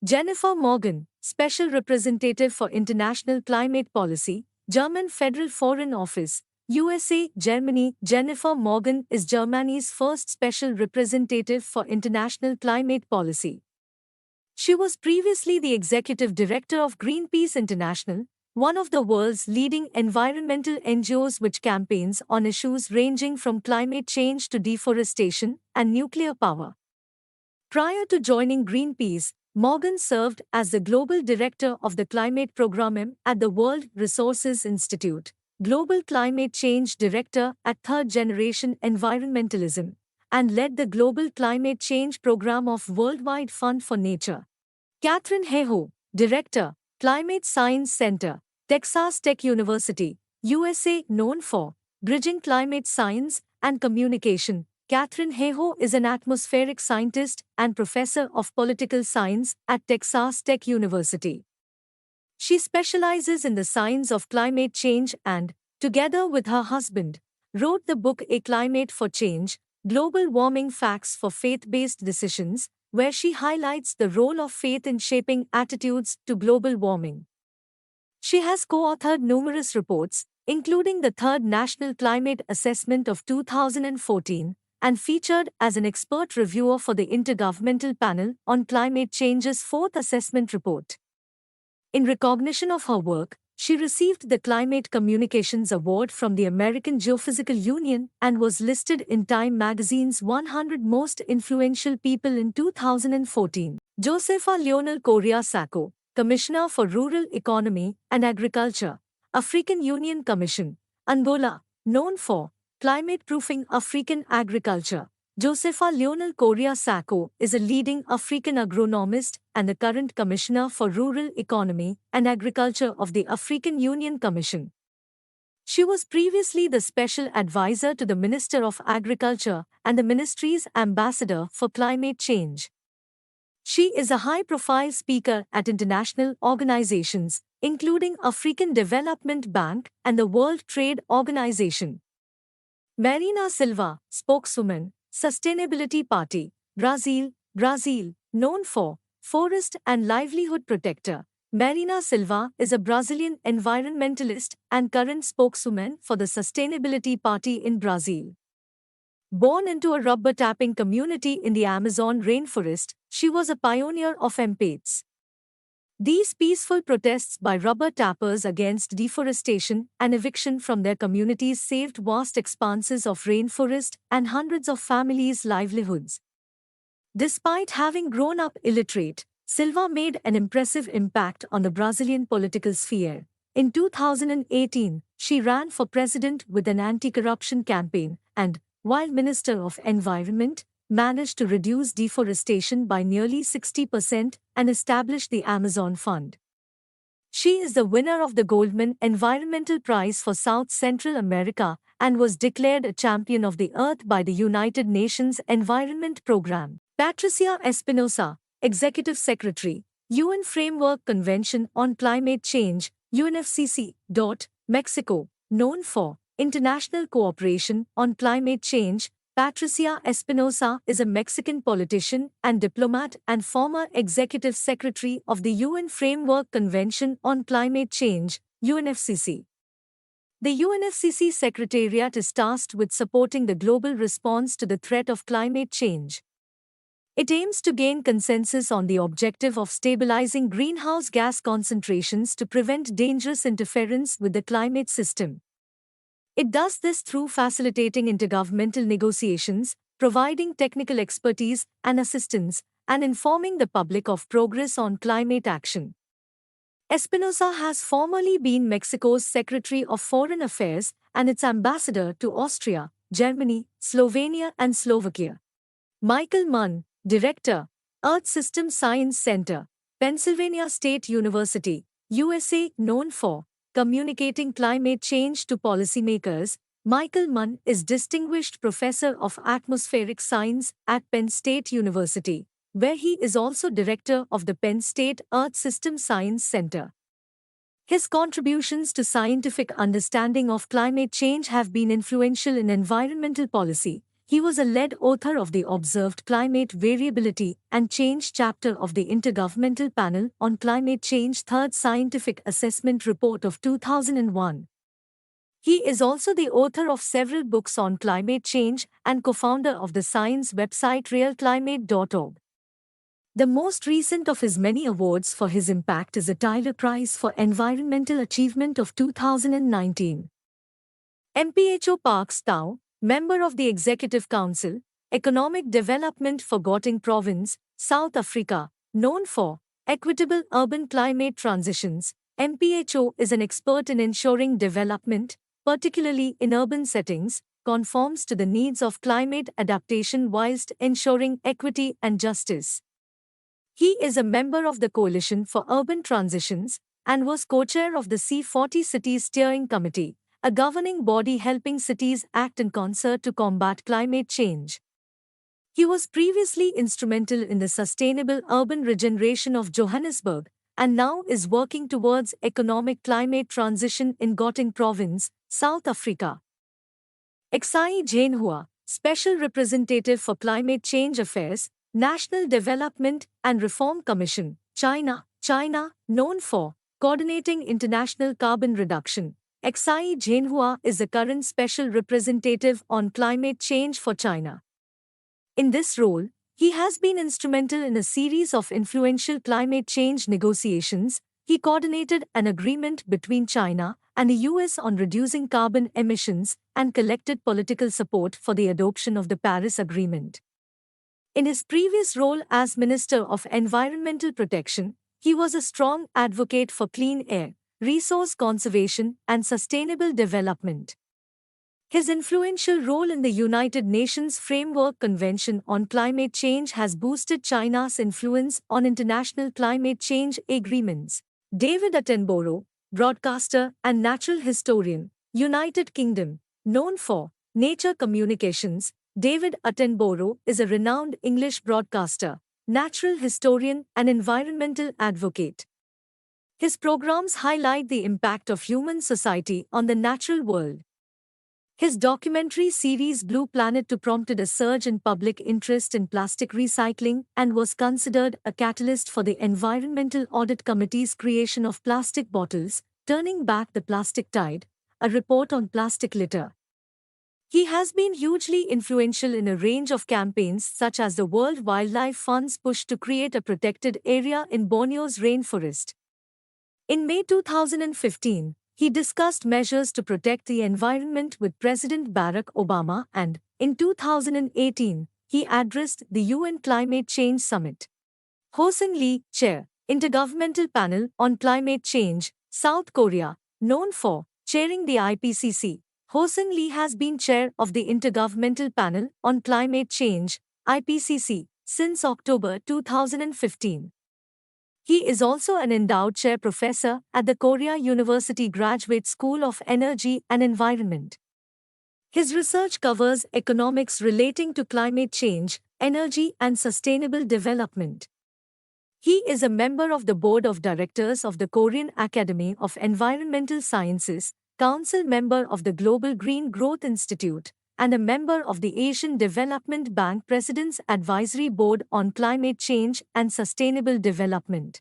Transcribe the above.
Jennifer Morgan, Special Representative for International Climate Policy, German Federal Foreign Office, USA, Germany. Jennifer Morgan is Germany's first Special Representative for International Climate Policy. She was previously the Executive Director of Greenpeace International, one of the world's leading environmental NGOs which campaigns on issues ranging from climate change to deforestation and nuclear power. Prior to joining Greenpeace, Morgan served as the Global Director of the Climate Program at the World Resources Institute, Global Climate Change Director at Third Generation Environmentalism, and led the Global Climate Change Program of Worldwide Fund for Nature. Katherine Hayhoe, Director, Climate Science Center, Texas Tech University, USA, known for bridging climate science and communication. Katherine Hayhoe is an atmospheric scientist and professor of political science at Texas Tech University. She specializes in the science of climate change and, together with her husband, wrote the book A Climate for Change, Global Warming Facts for Faith-Based Decisions, where she highlights the role of faith in shaping attitudes to global warming. She has co-authored numerous reports, including the Third National Climate Assessment of 2014, and featured as an expert reviewer for the Intergovernmental Panel on Climate Change's Fourth Assessment Report. In recognition of her work, she received the Climate Communications Award from the American Geophysical Union and was listed in Time magazine's 100 Most Influential People in 2014. Josefa Leonel Correa Sacco, Commissioner for Rural Economy and Agriculture, African Union Commission, Angola, known for climate-proofing African agriculture. Josefa Leonel Correa Sacco is a leading African agronomist and the current Commissioner for Rural Economy and Agriculture of the African Union Commission. She was previously the Special Advisor to the Minister of Agriculture and the Ministry's Ambassador for Climate Change. She is a high-profile speaker at international organizations, including African Development Bank and the World Trade Organization. Marina Silva, spokeswoman, Sustainability Party, Brazil, known for forest and livelihood protector. Marina Silva is a Brazilian environmentalist and current spokeswoman for the Sustainability Party in Brazil. Born into a rubber tapping community in the Amazon rainforest, she was a pioneer of empaths. These peaceful protests by rubber tappers against deforestation and eviction from their communities saved vast expanses of rainforest and hundreds of families' livelihoods. Despite having grown up illiterate, Silva made an impressive impact on the Brazilian political sphere. In 2018, she ran for president with an anti-corruption campaign and, while Minister of Environment, managed to reduce deforestation by nearly 60% and establish the Amazon Fund. She is the winner of the Goldman Environmental Prize for South Central America and was declared a champion of the Earth by the United Nations Environment Programme. Patricia Espinosa, Executive Secretary, UN Framework Convention on Climate Change, UNFCCC. Mexico, known for international cooperation on climate change. Patricia Espinosa is a Mexican politician and diplomat and former Executive Secretary of the UN Framework Convention on Climate Change, UNFCCC. The UNFCCC Secretariat is tasked with supporting the global response to the threat of climate change. It aims to gain consensus on the objective of stabilizing greenhouse gas concentrations to prevent dangerous interference with the climate system. It does this through facilitating intergovernmental negotiations, providing technical expertise and assistance, and informing the public of progress on climate action. Espinosa has formerly been Mexico's Secretary of Foreign Affairs and its ambassador to Austria, Germany, Slovenia, and Slovakia. Michael Munn, Director, Earth System Science Center, Pennsylvania State University, USA, known for communicating climate change to policymakers. Michael Munn is Distinguished Professor of Atmospheric Science at Penn State University, where he is also Director of the Penn State Earth System Science Center. His contributions to scientific understanding of climate change have been influential in environmental policy. He was a lead author of the Observed Climate Variability and Change chapter of the Intergovernmental Panel on Climate Change Third Scientific Assessment Report of 2001. He is also the author of several books on climate change and co-founder of the science website realclimate.org. The most recent of his many awards for his impact is the Tyler Prize for Environmental Achievement of 2019. MPHO Parks Tao, member of the Executive Council, Economic Development for Gauteng Province, South Africa, known for equitable urban climate transitions. MPHO is an expert in ensuring development, particularly in urban settings, conforms to the needs of climate adaptation whilst ensuring equity and justice. He is a member of the Coalition for Urban Transitions and was co-chair of the C40 Cities Steering Committee, a governing body helping cities act in concert to combat climate change. He was previously instrumental in the sustainable urban regeneration of Johannesburg and now is working towards economic climate transition in Gauteng Province, South Africa. Eksai Zhenhua, Special Representative for Climate Change Affairs, National Development and Reform Commission, China, known for coordinating international carbon reduction. Eksai Zhenhua is the current Special Representative on Climate Change for China. In this role, he has been instrumental in a series of influential climate change negotiations. He coordinated an agreement between China and the US on reducing carbon emissions and collected political support for the adoption of the Paris Agreement. In his previous role as Minister of Environmental Protection, he was a strong advocate for clean air, resource conservation, and sustainable development. His influential role in the United Nations Framework Convention on Climate Change has boosted China's influence on international climate change agreements. David Attenborough, broadcaster and natural historian, United Kingdom, known for Nature Communications. David Attenborough is a renowned English broadcaster, natural historian, and environmental advocate. His programs highlight the impact of human society on the natural world. His documentary series Blue Planet 2 prompted a surge in public interest in plastic recycling and was considered a catalyst for the Environmental Audit Committee's creation of Plastic Bottles, Turning Back the Plastic Tide, a report on plastic litter. He has been hugely influential in a range of campaigns such as the World Wildlife Fund's push to create a protected area in Borneo's rainforest. In May 2015, he discussed measures to protect the environment with President Barack Obama and, in 2018, he addressed the UN Climate Change Summit. Ho-Seung Lee, Chair, Intergovernmental Panel on Climate Change, South Korea, known for chairing the IPCC. Ho-Seung Lee has been chair of the Intergovernmental Panel on Climate Change, IPCC, since October 2015. He is also an endowed chair professor at the Korea University Graduate School of Energy and Environment. His research covers economics relating to climate change, energy, and sustainable development. He is a member of the Board of Directors of the Korean Academy of Environmental Sciences, Council member of the Global Green Growth Institute, and a member of the Asian Development Bank President's Advisory Board on Climate Change and Sustainable Development.